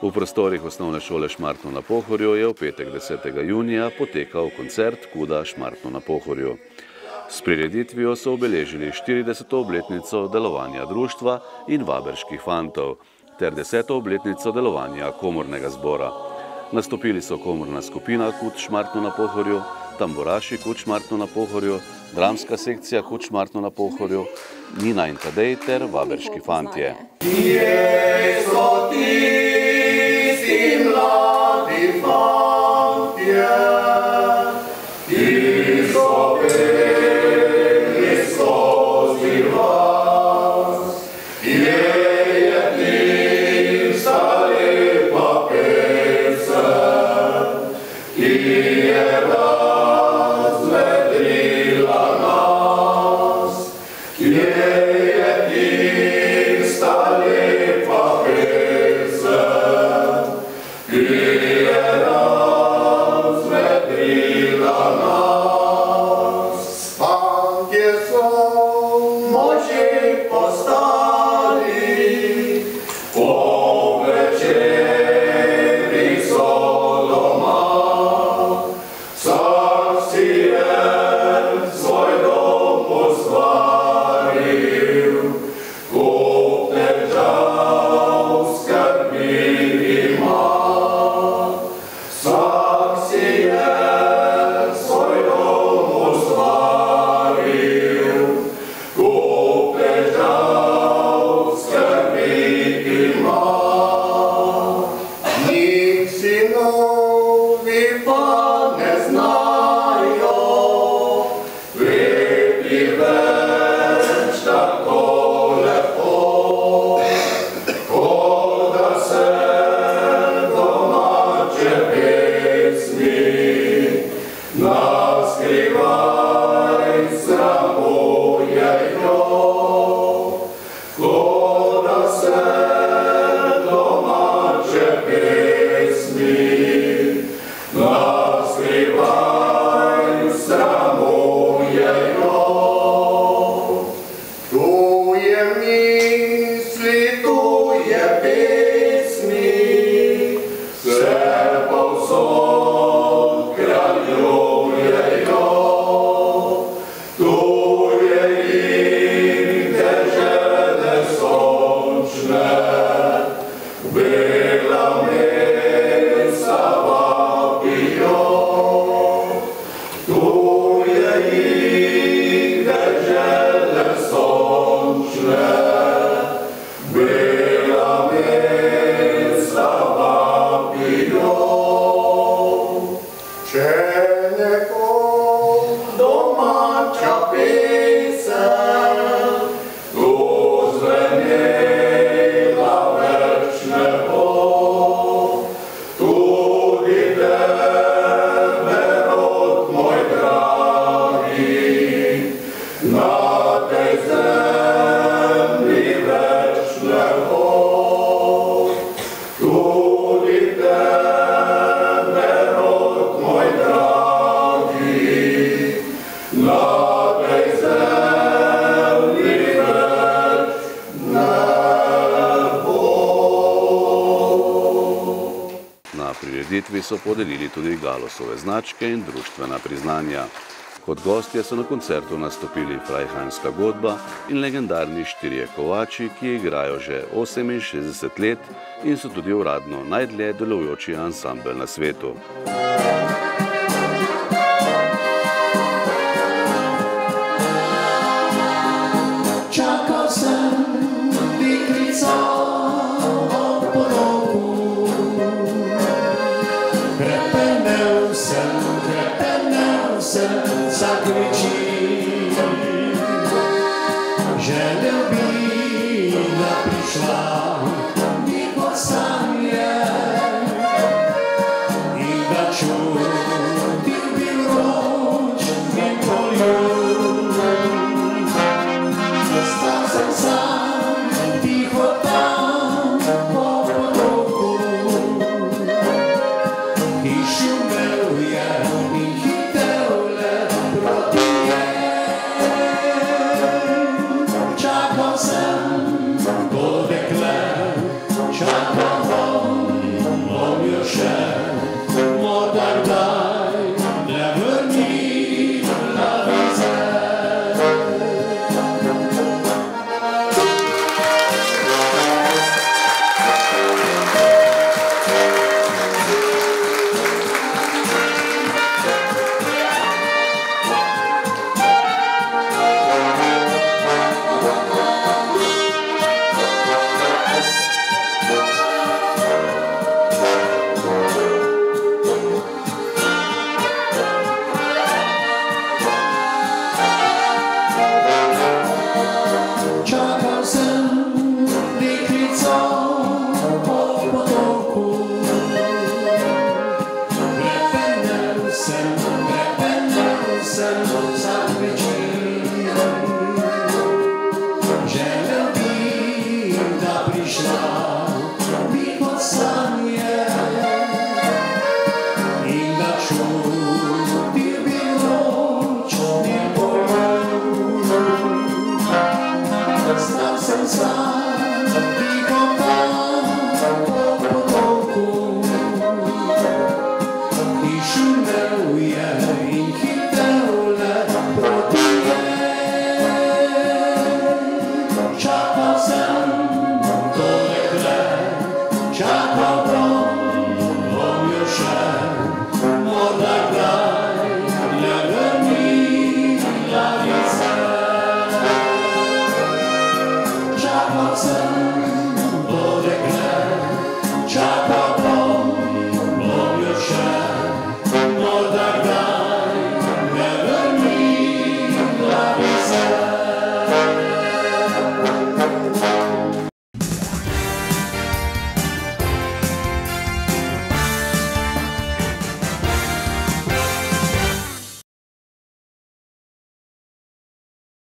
V prostorih osnovne šole Šmartno na Pohorju je v petek 10. junija potekal koncert Kuda Šmartno na Pohorju. S prireditvijo so obeležili 40. obletnico delovanja društva in Vaberških fantov ter 10. obletnico delovanja komornega zbora. Nastopili so komorna skupina Kud Šmartno na Pohorju, tamburaši Kud Šmartno na Pohorju, dramska sekcija Kud Šmartno na Pohorju, Nina in Tadej ter Vaberški fantje. Na prireditvi so podelili tudi Galosove značke in društvena priznanja. Kot gostje so na koncertu nastopili Frajhanska godba in legendarni Štirje kovači, ki igrajo že 68 let in so tudi uradno najdlje delujoči ansambel na svetu. Čakal sem deklico ob porogu, krepenel sem zakričil, želel bi, da prišla